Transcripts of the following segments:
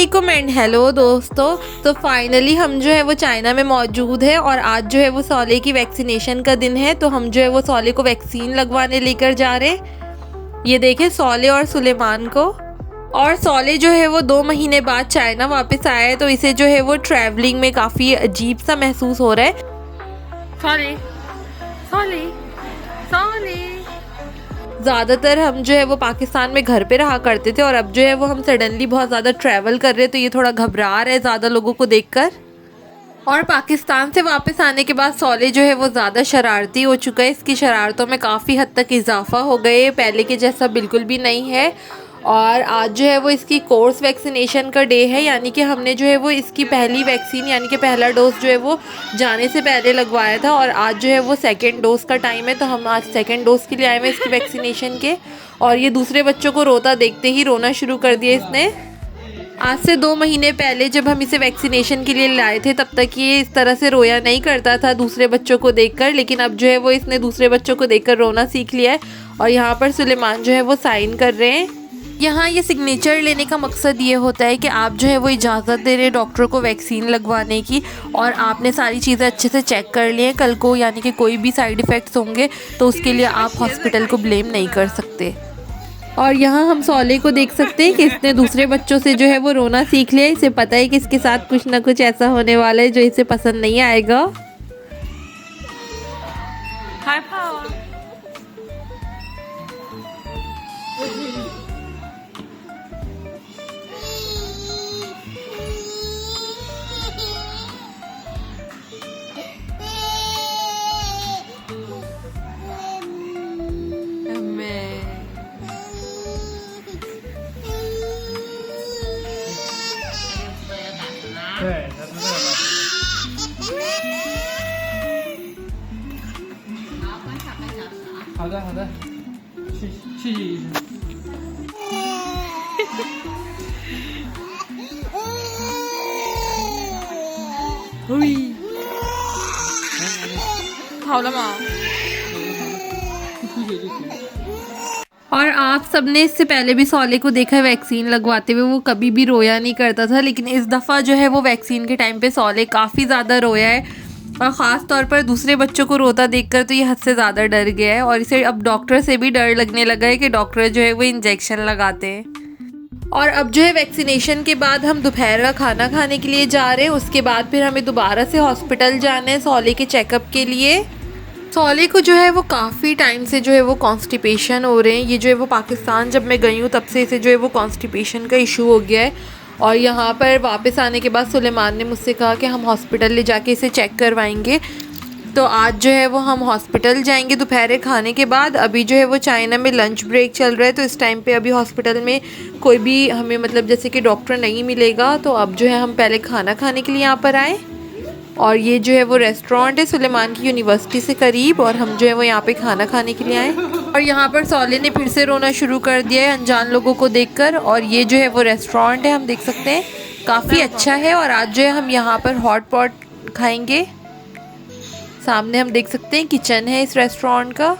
अस्सलामुअलैकुम and hello दोस्तों। तो फाइनली हम जो है वो चाइना में मौजूद है और आज जो है वो सौले की वैक्सीनेशन का दिन है। तो हम जो है वो सौले को वैक्सीन लगवाने लेकर जा रहे। ये देखें सौले और सुलेमान को। और सौले जो है वो 2 महीने बाद चाइना वापस आया है, तो इसे जो है वो ट्रैवलिंग में काफ़ी अजीब सा महसूस हो रहा है। सौले सौले सौले ज़्यादातर हम जो है वो पाकिस्तान में घर पे रहा करते थे और अब जो है वो हम सडनली बहुत ज़्यादा ट्रैवल कर रहे हैं, तो ये थोड़ा घबरा रहा है ज़्यादा लोगों को देखकर। और पाकिस्तान से वापस आने के बाद सौले जो है वो ज़्यादा शरारती हो चुका है। इसकी शरारतों में काफ़ी हद तक इजाफा हो गए, पहले के जैसा बिल्कुल भी नहीं है। और आज जो है वो इसकी कोर्स वैक्सीनेशन का डे है, यानी कि हमने जो है वो इसकी पहली वैक्सीन यानी कि पहला डोज जो है वो जाने से पहले लगवाया था और आज जो है वो सेकंड डोज का टाइम है, तो हम आज सेकंड डोज के लिए आए हुए इसकी वैक्सीनेशन के। और ये दूसरे बच्चों को रोता देखते ही रोना शुरू कर दिया इसने। आज से 2 महीने पहले जब हम इसे वैक्सीनेशन के लिए लाए थे तब तक ये इस तरह से रोया नहीं करता था दूसरे बच्चों को देखकर, लेकिन अब जो है वो इसने दूसरे बच्चों को देखकर रोना सीख लिया है। और यहाँ पर सुलेमान जो है वो साइन कर रहे हैं। यहाँ ये सिग्नेचर लेने का मकसद ये होता है कि आप जो है वो इजाज़त दे रहे हैं डॉक्टर को वैक्सीन लगवाने की और आपने सारी चीज़ें अच्छे से चेक कर ली हैं। कल को यानी कि कोई भी साइड इफ़ेक्ट्स होंगे तो उसके लिए आप हॉस्पिटल को ब्लेम नहीं कर सकते। और यहाँ हम सौले को देख सकते हैं कि इसने दूसरे बच्चों से जो है वो रोना सीख लिया। इसे पता है कि इसके साथ कुछ ना कुछ ऐसा होने वाला है जो इसे पसंद नहीं आएगा।好的，好的，去医生。好了吗？出血就行。 और आप सबने इससे पहले भी सौले को देखा है वैक्सीन लगवाते हुए, वो कभी भी रोया नहीं करता था, लेकिन इस दफ़ा जो है वो वैक्सीन के टाइम पे सौले काफ़ी ज़्यादा रोया है और ख़ास तौर पर दूसरे बच्चों को रोता देखकर तो ये हद से ज़्यादा डर गया है। और इसे अब डॉक्टर से भी डर लगने लगा है कि डॉक्टर जो है वो इंजेक्शन लगाते हैं। और अब जो है वैक्सीनेशन के बाद हम दोपहर का खाना खाने के लिए जा रहे हैं। उसके बाद फिर हमें दोबारा से हॉस्पिटल जाना है सौले के चेकअप के लिए। सौले को जो है वो काफ़ी टाइम से जो है वो कॉन्स्टिपेशन हो रहे हैं। ये जो है वो पाकिस्तान जब मैं गई हूँ तब से इसे जो है वो कॉन्स्टिपेशन का इशू हो गया है। और यहाँ पर वापस आने के बाद सुलेमान ने मुझसे कहा कि हम हॉस्पिटल ले जाके इसे चेक करवाएंगे। तो आज जो है वो हम हॉस्पिटल जाएंगे दोपहर खाने के बाद। अभी जो है वो चाइना में लंच ब्रेक चल रहा है, तो इस टाइम पे अभी हॉस्पिटल में कोई भी हमें मतलब जैसे कि डॉक्टर नहीं मिलेगा, तो अब जो है हम पहले खाना खाने के लिए यहाँ पर आए। और ये जो है वो रेस्टोरेंट है सुलेमान की यूनिवर्सिटी से करीब और हम जो है वो यहाँ पे खाना खाने के लिए आए। और यहाँ पर सौले ने फिर से रोना शुरू कर दिया है अनजान लोगों को देखकर। और ये जो है वो रेस्टोरेंट है, हम देख सकते हैं काफ़ी अच्छा है। और आज जो है हम यहाँ पर हॉट पॉट खाएंगे। सामने हम देख सकते हैं किचन है इस रेस्टोरेंट का।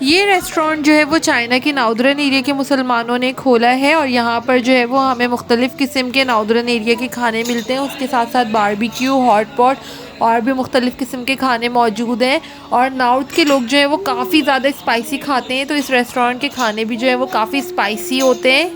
ये रेस्टोरेंट जो है वो चाइना के नाउदर्न एरिया के मुसलमानों ने खोला है और यहाँ पर जो है वो हमें मुख्तलिफ़ किस्म के नाउदर्न एरिया के खाने मिलते हैं। उसके साथ साथ बारबेक्यू, हॉट पॉट और भी मुख्तलिफ़ किस्म के खाने मौजूद हैं। और नॉर्थ के लोग जो है वो काफ़ी ज़्यादा स्पाइसी खाते हैं, तो इस रेस्टोरेंट के खाने भी जो है वो काफ़ी स्पाइसी होते हैं।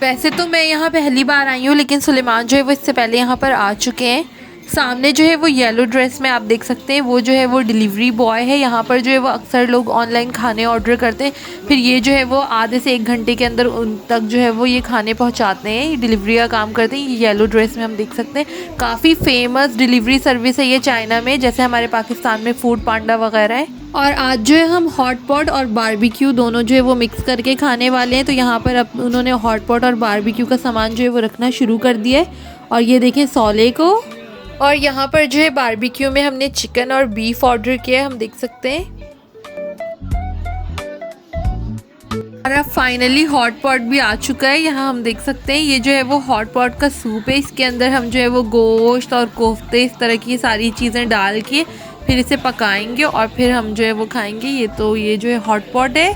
वैसे तो मैं यहाँ पहली बार आई हूँ, लेकिन सुलेमान जो है वो इससे पहले यहाँ पर आ चुके हैं। सामने जो है वो येलो ड्रेस में आप देख सकते हैं, वो जो है वो डिलीवरी बॉय है। यहाँ पर जो है वो अक्सर लोग ऑनलाइन खाने ऑर्डर करते हैं, फिर ये जो है वो आधे से 1 घंटे के अंदर उन तक जो है वो ये खाने पहुँचाते हैं, ये डिलीवरी का काम करते हैं। ये येलो ड्रेस में हम देख सकते हैं काफ़ी फेमस डिलीवरी सर्विस है ये चाइना में, जैसे हमारे पाकिस्तान में फूड पांडा वगैरह है। और आज जो है हम हॉट पॉट और बारबेक्यू दोनों जो है वो मिक्स करके खाने वाले हैं। तो यहाँ पर अब उन्होंने हॉट पॉट और बारबेक्यू का सामान जो है वो रखना शुरू कर दिया है। और ये देखें सौले को। और यहाँ पर जो है बारबेक्यू में हमने चिकन और बीफ ऑर्डर किया है, हम देख सकते हैं। और अब फाइनली हॉट पॉट भी आ चुका है। यहाँ हम देख सकते हैं ये जो है वो हॉट पॉट का सूप है। इसके अंदर हम जो है वो गोश्त और कोफ्ते इस तरह की सारी चीज़ें डाल के फिर इसे पकाएंगे और फिर हम जो है वो खाएंगे। ये जो है हॉट पॉट है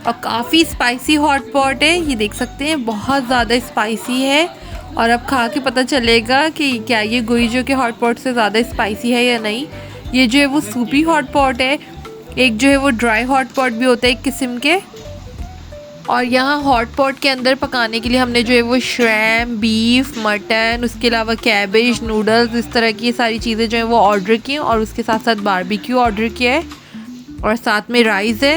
और काफ़ी स्पाइसी हॉट पॉट है, ये देख सकते हैं बहुत ज़्यादा स्पाइसी है। और अब खा के पता चलेगा कि क्या ये गुइजो के हॉट पॉट से ज़्यादा स्पाइसी है या नहीं। ये जो है वो सूपी हॉट पॉट है, एक जो है वो ड्राई हॉट पॉट भी होता है एक किस्म के। और यहाँ हॉट पॉट के अंदर पकाने के लिए हमने जो है वो श्रैम्प, बीफ, मटन, उसके अलावा कैबेज, नूडल्स, इस तरह की सारी चीज़ें जो है वो ऑर्डर की हैं। और उसके साथ साथ बारबेक्यू ऑर्डर किया है और साथ में राइस है।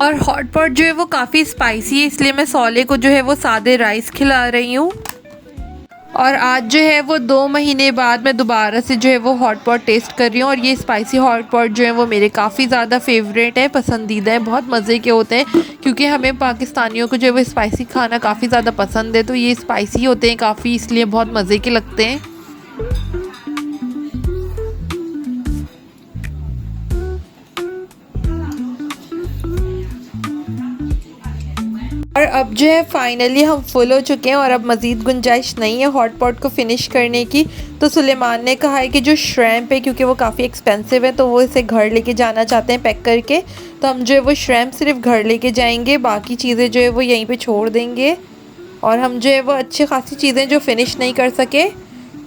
और हॉट पॉट जो है वो काफ़ी स्पाइसी है, इसलिए मैं सॉले को जो है वो सादे राइस खिला रही हूँ। और आज जो है वो 2 महीने बाद मैं दोबारा से जो है वो हॉट पॉट टेस्ट कर रही हूँ। और ये स्पाइसी हॉट पॉट जो है वो मेरे काफ़ी ज़्यादा फेवरेट है, पसंदीदा है, बहुत मज़े के होते हैं। क्योंकि हमें पाकिस्तानियों को जो है वो स्पाइसी खाना काफ़ी ज़्यादा पसंद है, तो ये स्पाइसी होते हैं काफ़ी, इसलिए बहुत मज़े के लगते हैं। और अब जो है फाइनली हम फुल हो चुके हैं और अब मज़ीद गुंजाइश नहीं है हॉट पॉट को फ़िनिश करने की। तो सुलेमान ने कहा है कि जो श्रैम्प है, क्योंकि वो काफ़ी एक्सपेंसिव है, तो वो इसे घर लेके जाना चाहते हैं पैक करके। तो हम जो है वो श्रैम्प सिर्फ घर लेके जाएंगे, बाकी चीज़ें जो है वो यहीं पे छोड़ देंगे। और हम जो है वो अच्छी खासी चीज़ें जो फ़िनिश नहीं कर सके।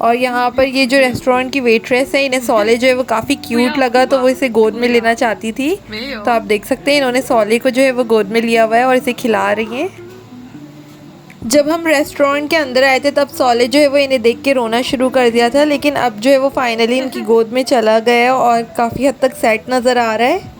और यहाँ पर ये जो रेस्टोरेंट की वेट्रेस है, इन्हें सॉले जो है वो काफ़ी क्यूट लगा, तो वो इसे गोद में लेना चाहती थी। तो आप देख सकते हैं इन्होंने सॉले को जो है वो गोद में लिया हुआ है और इसे खिला रही हैं। जब हम रेस्टोरेंट के अंदर आए थे तब सॉले जो है वो इन्हें देख के रोना शुरू कर दिया था, लेकिन अब जो है वो फाइनली इनकी गोद में चला गया और काफ़ी हद तक सेट नज़र आ रहा है।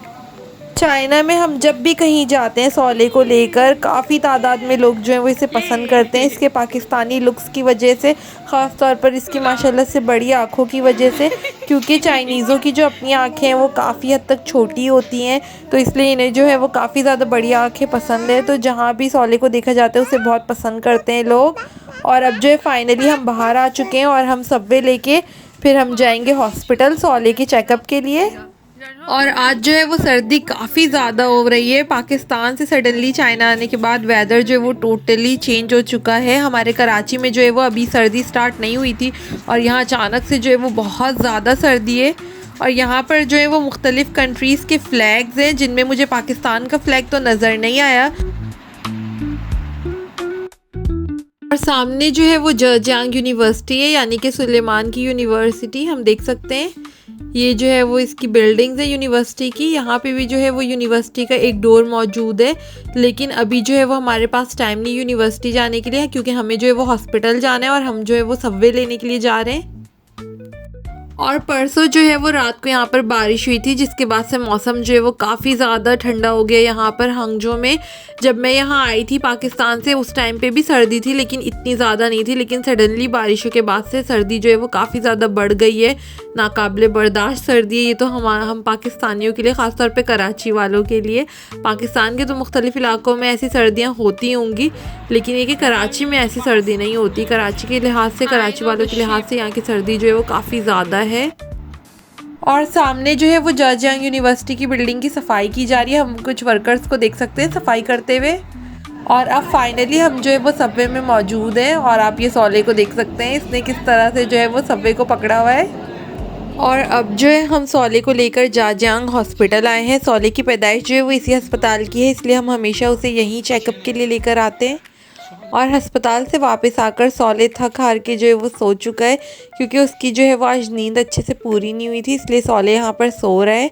चाइना में हम जब भी कहीं जाते हैं सॉले को लेकर, काफ़ी तादाद में लोग जो हैं वो इसे पसंद करते हैं, इसके पाकिस्तानी लुक्स की वजह से, ख़ास तौर पर इसकी माशाल्लाह से बड़ी आँखों की वजह से। क्योंकि चाइनीज़ों की जो अपनी आँखें हैं वो काफ़ी हद तक छोटी होती हैं, तो इसलिए इन्हें जो है वो काफ़ी ज़्यादा बड़ी आँखें पसंद है। तो जहाँ भी सॉले को देखा जाता है उसे बहुत पसंद करते हैं लोग। और अब जो है फाइनली हम बाहर आ चुके हैं और हम सबवे लेके फिर हम जाएंगे हॉस्पिटल सॉले के चेकअप के लिए। और आज जो है वो सर्दी काफ़ी ज़्यादा हो रही है। पाकिस्तान से सडनली चाइना आने के बाद वेदर जो है वो टोटली चेंज हो चुका है। हमारे कराची में जो है वो अभी सर्दी स्टार्ट नहीं हुई थी और यहाँ अचानक से जो है वो बहुत ज़्यादा सर्दी है। और यहाँ पर जो है वो मुख्तलिफ़ कंट्रीज़ के फ़्लैग्स हैं, जिनमें मुझे पाकिस्तान का फ़्लैग तो नज़र नहीं आया। और सामने जो है वो जर्जियांग यूनिवर्सिटी है, यानी कि सुलेमान की यूनिवर्सिटी, हम देख सकते हैं। ये जो है वो इसकी बिल्डिंग्स है यूनिवर्सिटी की। यहाँ पे भी जो है वो यूनिवर्सिटी का एक डोर मौजूद है, लेकिन अभी जो है वो हमारे पास टाइम नहीं यूनिवर्सिटी जाने के लिए, क्योंकि हमें जो है वो हॉस्पिटल जाना है और हम जो है वो सबवे लेने के लिए जा रहे हैं। और परसों जो है वो रात को यहाँ पर बारिश हुई थी, जिसके बाद से मौसम जो है वो काफ़ी ज़्यादा ठंडा हो गया यहाँ पर हांगजो में। जब मैं यहाँ आई थी पाकिस्तान से उस टाइम पे भी सर्दी थी, लेकिन इतनी ज़्यादा नहीं थी। लेकिन सडनली बारिशों के बाद से सर्दी जो है वो काफ़ी ज़्यादा बढ़ गई है, नाकाबिले बर्दाश्त सर्दी है ये तो हम पाकिस्तानियों के लिए, ख़ासतौर पर कराची वालों के लिए। पाकिस्तान के तो मुख्तलिफ़ इलाकों में ऐसी सर्दियाँ होती होंगी, लेकिन ये कि कराची में ऐसी सर्दी नहीं होती। कराची के लिहाज से, कराची वालों के लिहाज से यहाँ की सर्दी जो है वो काफ़ी ज़्यादा है। और सामने जो है वो जर्जियांग यूनिवर्सिटी की बिल्डिंग की सफाई की जा रही है। हम कुछ वर्कर्स को देख सकते हैं सफाई करते हुए। और अब फाइनली हम जो है वो सबवे में मौजूद हैं और आप ये सॉले को देख सकते हैं, इसने किस तरह से जो है वो सबवे को पकड़ा हुआ है। और अब जो है हम सॉले को लेकर जर्जियांग हॉस्पिटल आए हैं। सॉले की पैदाइश जो है वो इसी अस्पताल की है, इसलिए हम हमेशा उसे यहीं चेकअप के लिए लेकर आते हैं। और अस्पताल से वापस आकर सॉले थक हार के जो है वो सो चुका है, क्योंकि उसकी जो है वो आज नींद अच्छे से पूरी नहीं हुई थी, इसलिए सॉले यहाँ पर सो रहा है।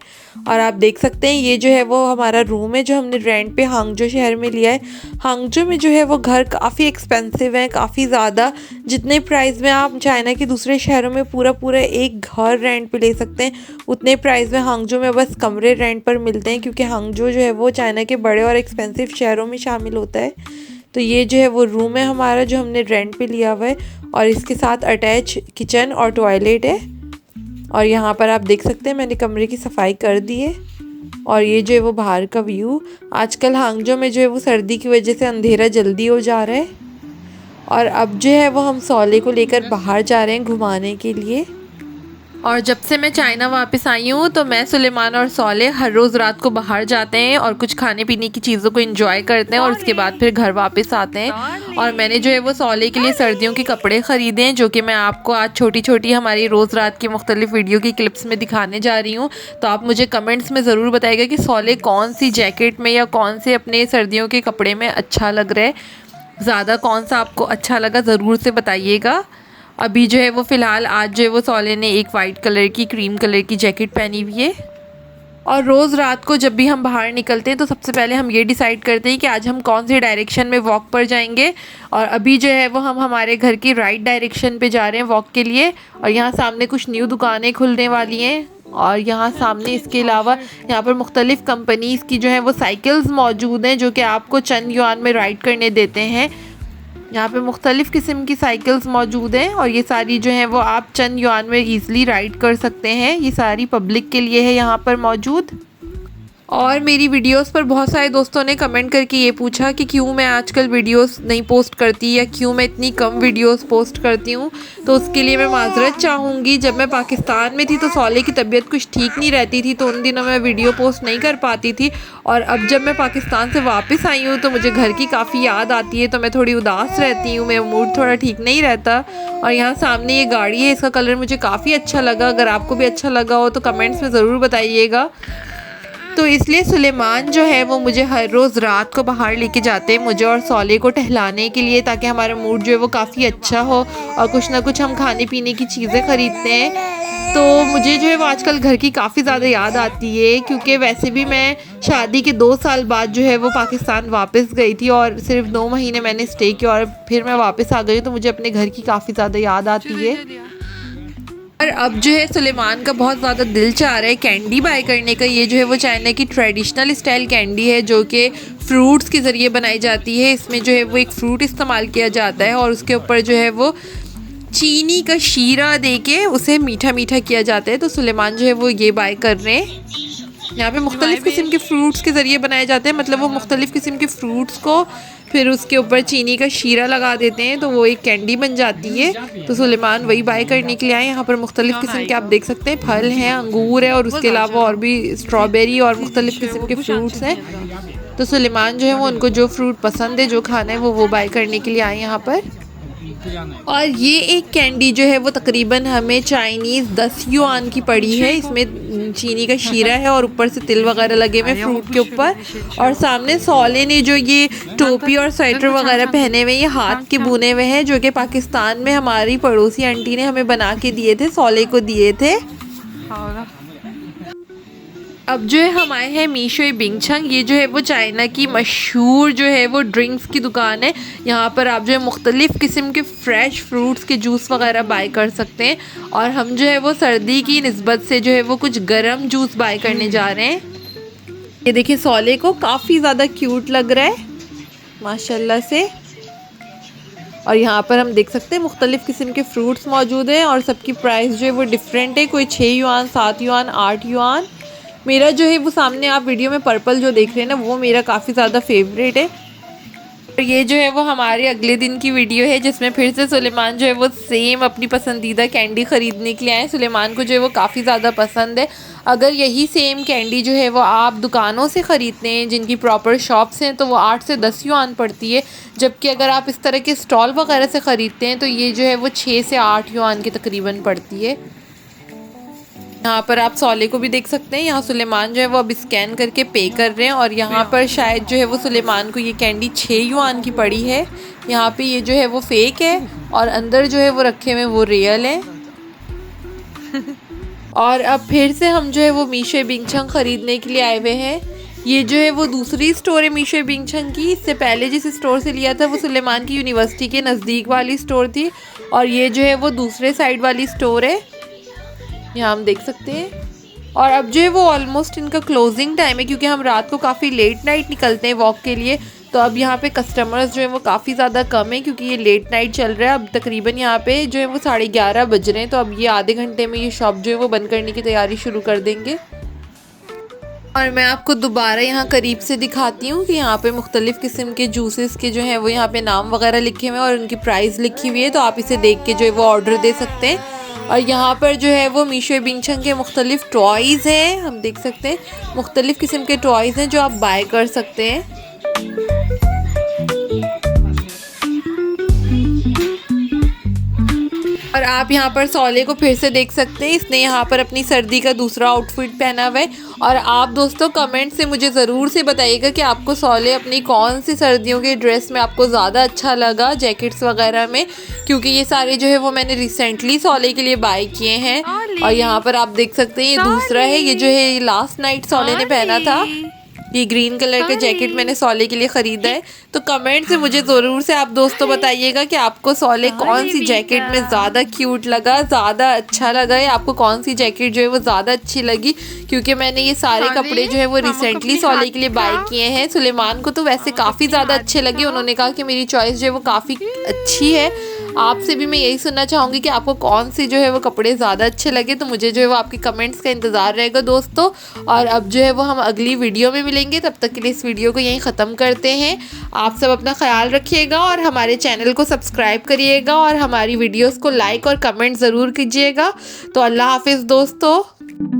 और आप देख सकते हैं ये जो है वो हमारा रूम है, जो हमने रेंट पे हांगजो शहर में लिया है। हांगजो में जो है वो घर काफ़ी एक्सपेंसिव है, काफ़ी ज़्यादा। जितने प्राइस में आप चाइना के दूसरे शहरों में पूरा एक घर रेंट पे ले सकते हैं, उतने प्राइस में हांगजो में बस कमरे रेंट पर मिलते हैं, क्योंकि हांगजो जो है वो चाइना के बड़े और एक्सपेंसिव शहरों में शामिल होता है। तो ये जो है वो रूम है हमारा, जो हमने रेंट पे लिया हुआ है, और इसके साथ अटैच किचन और टॉयलेट है। और यहाँ पर आप देख सकते हैं मैंने कमरे की सफाई कर दी है। और ये जो है वो बाहर का व्यू। आजकल हांगजो में जो है वो सर्दी की वजह से अंधेरा जल्दी हो जा रहा है। और अब जो है वो हम सॉले को लेकर बाहर जा रहे हैं घुमाने के लिए। और जब से मैं चाइना वापस आई हूँ तो मैं, सुलेमान और सौले हर रोज़ रात को बाहर जाते हैं और कुछ खाने पीने की चीज़ों को एंजॉय करते हैं और उसके बाद फिर घर वापस आते हैं। और मैंने जो है वो सौले के लिए सर्दियों के कपड़े ख़रीदे हैं, जो कि मैं आपको आज छोटी छोटी हमारी रोज़ रात की मुख्तलिफ वीडियो की क्लिप्स में दिखाने जा रही हूँ। तो आप मुझे कमेंट्स में ज़रूर बताइएगा कि सौले कौन सी जैकेट में या कौन से अपने सर्दियों के कपड़े में अच्छा लग रहा है, ज़्यादा कौन सा आपको अच्छा लगा ज़रूर से बताइएगा। अभी जो है वो फ़िलहाल आज जो है वो सौले ने एक वाइट कलर की क्रीम कलर की जैकेट पहनी हुई है। और रोज़ रात को जब भी हम बाहर निकलते हैं तो सबसे पहले हम ये डिसाइड करते हैं कि आज हम कौन सी डायरेक्शन में वॉक पर जाएंगे। और अभी जो है वो हम हमारे घर की राइट डायरेक्शन पे जा रहे हैं वॉक के लिए। और यहाँ सामने कुछ न्यू दुकानें खुलने वाली हैं और यहाँ सामने इसके अलावा यहाँ पर मुख्तलिफ़ कंपनीज़ की जो है वो साइकिल्स मौजूद हैं, जो कि आपको चंद युआन में राइड करने देते हैं। यहाँ पे मुख्तलिफ़ किस्म की साइकिल्स मौजूद हैं और ये सारी जो हैं वो आप चंद युआन में ईज़िली राइड कर सकते हैं। ये सारी पब्लिक के लिए है यहाँ पर मौजूद। और मेरी वीडियोस पर बहुत सारे दोस्तों ने कमेंट करके ये पूछा कि क्यों मैं आजकल वीडियोस नहीं पोस्ट करती या क्यों मैं इतनी कम वीडियोस पोस्ट करती हूँ। तो उसके लिए मैं माजरत चाहूँगी। जब मैं पाकिस्तान में थी तो सौले की तबीयत कुछ ठीक नहीं रहती थी, तो उन दिनों मैं वीडियो पोस्ट नहीं कर पाती थी। और अब जब मैं पाकिस्तान से वापस आई हूँ तो मुझे घर की काफ़ी याद आती है, तो मैं थोड़ी उदास रहती हूँ, मेरा मूड थोड़ा ठीक नहीं रहता। और यहाँ सामने ये गाड़ी है, इसका कलर मुझे काफ़ी अच्छा लगा। अगर आपको भी अच्छा लगा हो तो कमेंट्स में ज़रूर बताइएगा। तो इसलिए सुलेमान जो है वो मुझे हर रोज़ रात को बाहर लेके जाते हैं, मुझे और सौले को टहलाने के लिए, ताकि हमारा मूड जो है वो काफ़ी अच्छा हो और कुछ ना कुछ हम खाने पीने की चीज़ें ख़रीदते हैं। तो मुझे जो है वो आजकल घर की काफ़ी ज़्यादा याद आती है, क्योंकि वैसे भी मैं शादी के 2 साल बाद जो है वो पाकिस्तान वापस गई थी और सिर्फ 2 महीने मैंने स्टे किया और फिर मैं वापस आ गई। तो मुझे अपने घर की काफ़ी ज़्यादा याद आती है। और अब जो है सुलेमान का बहुत ज़्यादा दिल चाह रहा है कैंडी बाय करने का। ये जो है वो चाइना की ट्रेडिशनल स्टाइल कैंडी है, जो कि फ्रूट्स के ज़रिए बनाई जाती है। इसमें जो है वो एक फ़्रूट इस्तेमाल किया जाता है और उसके ऊपर जो है वो चीनी का शीरा देके उसे मीठा मीठा किया जाता है। तो सुलेमान जो है वो ये बाय कर रहे हैं। यहाँ पे मुख्तलिफ़ किस्म के फ्रूट्स के ज़रिए बनाए जाते हैं, मतलब वो मुख्तलिफ़ किस्म के फ्रूट्स को फिर उसके ऊपर चीनी का शीरा लगा देते हैं तो वो एक कैंडी बन जाती है। तो सुलेमान वही बाय करने के लिए आए। यहाँ पर मुख्तलिफ़ किस्म के आप देख सकते हैं फल हैं, अंगूर है और उसके अलावा और भी स्ट्रॉबेरी और मुख्तलिफ़ किस्म के फ्रूट्स हैं। तो सुलेमान जो है वो उनको जो फ्रूट पसंद है, जो खाना है, वो बाय करने के लिए आए यहाँ पर। और ये एक कैंडी जो है वो तकरीबन हमें चाइनीज़ 10 युआन की पड़ी है। इसमें चीनी का शीरा है और ऊपर से तिल वगैरह लगे हुए फ्रूट के ऊपर। और सामने सौले ने जो ये टोपी और स्वेटर वगैरह पहने हुए, ये हाथ के बुने हुए हैं, जो कि पाकिस्तान में हमारी पड़ोसी आंटी ने हमें बना के दिए थे, सौले को दिए थे। अब जो है हम आए हैं मीशो बिंगचंग। ये जो है वो चाइना की मशहूर जो है वो ड्रिंक्स की दुकान है। यहाँ पर आप जो है मुख्तलिफ़ किस्म के फ़्रेश फ्रूट्स के जूस वगैरह बाय कर सकते हैं। और हम जो है वो सर्दी की निस्बत से जो है वो कुछ गर्म जूस बाय करने जा रहे हैं। ये देखिए सौले को काफ़ी ज़्यादा क्यूट लग रहा है माशाल्लाह से। और यहाँ पर हम देख सकते हैं मुख्तलिफ़ किस्म के फ्रूट्स मौजूद हैं और सबकी प्राइस जो है वो डिफरेंट है। कोई 6 युआन, 7 युआन, 8 युआन। मेरा जो है वो सामने आप वीडियो में पर्पल जो देख रहे हैं ना, वो मेरा काफ़ी ज़्यादा फेवरेट है। और ये जो है वो हमारे अगले दिन की वीडियो है, जिसमें फिर से सुलेमान जो है वो सेम अपनी पसंदीदा कैंडी ख़रीदने के लिए आए। सुलेमान को जो है वो काफ़ी ज़्यादा पसंद है। अगर यही सेम कैंडी जो है वो आप दुकानों से ख़रीदते हैं जिनकी प्रॉपर शॉप्स हैं, तो वो 8 से 10 युआन पड़ती है। जबकि अगर आप इस तरह के स्टॉल वगैरह से ख़रीदते हैं तो ये जो है वो 6 से 8 युआन की तकरीबन पड़ती है। यहाँ पर आप सौले को भी देख सकते हैं। यहाँ सुलेमान जो है वो अब स्कैन करके पे कर रहे हैं और यहाँ पर शायद जो है वो सुलेमान को ये कैंडी 6 युआन की पड़ी है। यहाँ पे ये जो है वो फेक है और अंदर जो है वो रखे हुए वो रियल है। और अब फिर से हम जो है वो मीशो बिंगचंग ख़रीदने के लिए आए हुए हैं। ये जो है वो दूसरी स्टोर है मीशो बिंगचंग की। इससे पहले जिस स्टोर से लिया था वो सुलेमान की यूनिवर्सिटी के नज़दीक वाली स्टोर थी और ये जो है वो दूसरे साइड वाली स्टोर है, यहाँ हम देख सकते हैं। और अब जो है वो ऑलमोस्ट इनका क्लोजिंग टाइम है, क्योंकि हम रात को काफ़ी लेट नाइट निकलते हैं वॉक के लिए। तो अब यहाँ पे कस्टमर्स जो है वो काफ़ी ज़्यादा कम है, क्योंकि ये लेट नाइट चल रहा है। अब तकरीबन यहाँ पे जो है वो 11:30 बज रहे हैं। तो अब ये आधे घंटे में ये शॉप जो है वो बंद करने की तैयारी शुरू कर देंगे। और मैं आपको दोबारा यहाँ करीब से दिखाती हूँ कि यहाँ पे मुख्तलिफ़ किस्म के जूसेस के जो हैं वो यहाँ पे नाम वगैरह लिखे हुए हैं और उनकी प्राइस लिखी हुई है। तो आप इसे देख के जो है वो ऑर्डर दे सकते हैं। और यहाँ पर जो है वो मीशो बिंगचंग के मुख्तलिफ टॉयज़ हैं, हम देख सकते हैं मुख्तलिफ किस्म के टॉयज़ हैं जो आप बाय कर सकते हैं। और आप यहाँ पर सौले को फिर से देख सकते हैं, इसने यहाँ पर अपनी सर्दी का दूसरा आउटफिट पहना हुआ है। और आप दोस्तों कमेंट से मुझे ज़रूर से बताइएगा कि आपको सौले अपनी कौन सी सर्दियों के ड्रेस में आपको ज़्यादा अच्छा लगा, जैकेट्स वगैरह में, क्योंकि ये सारे जो है वो मैंने रिसेंटली सौले के लिए बाय किए हैं। और यहाँ पर आप देख सकते हैं ये दूसरा है, ये जो है लास्ट नाइट सौले ने पहना था, ये ग्रीन कलर का जैकेट मैंने सौले के लिए ख़रीदा है। तो कमेंट से मुझे ज़रूर से आप दोस्तों बताइएगा कि आपको सौले कौन सी जैकेट में ज़्यादा क्यूट लगा, ज़्यादा अच्छा लगा, या आपको कौन सी जैकेट जो है वो ज़्यादा अच्छी लगी, क्योंकि मैंने ये सारे कपड़े जो है वो रिसेंटली सौले के लिए बाय किए हैं। सुलेमान को तो वैसे काफ़ी ज़्यादा अच्छे लगे, उन्होंने कहा कि मेरी चॉइस जो है वो काफ़ी अच्छी है। आपसे भी मैं यही सुनना चाहूँगी कि आपको कौन से जो है वो कपड़े ज़्यादा अच्छे लगे। तो मुझे जो है वो आपके कमेंट्स का इंतज़ार रहेगा दोस्तों। और अब जो है वो हम अगली वीडियो में मिलेंगे, तब तक के लिए इस वीडियो को यहीं ख़त्म करते हैं। आप सब अपना ख्याल रखिएगा और हमारे चैनल को सब्सक्राइब करिएगा और हमारी वीडियोज़ को लाइक और कमेंट ज़रूर कीजिएगा। तो अल्लाह हाफिज़ दोस्तों।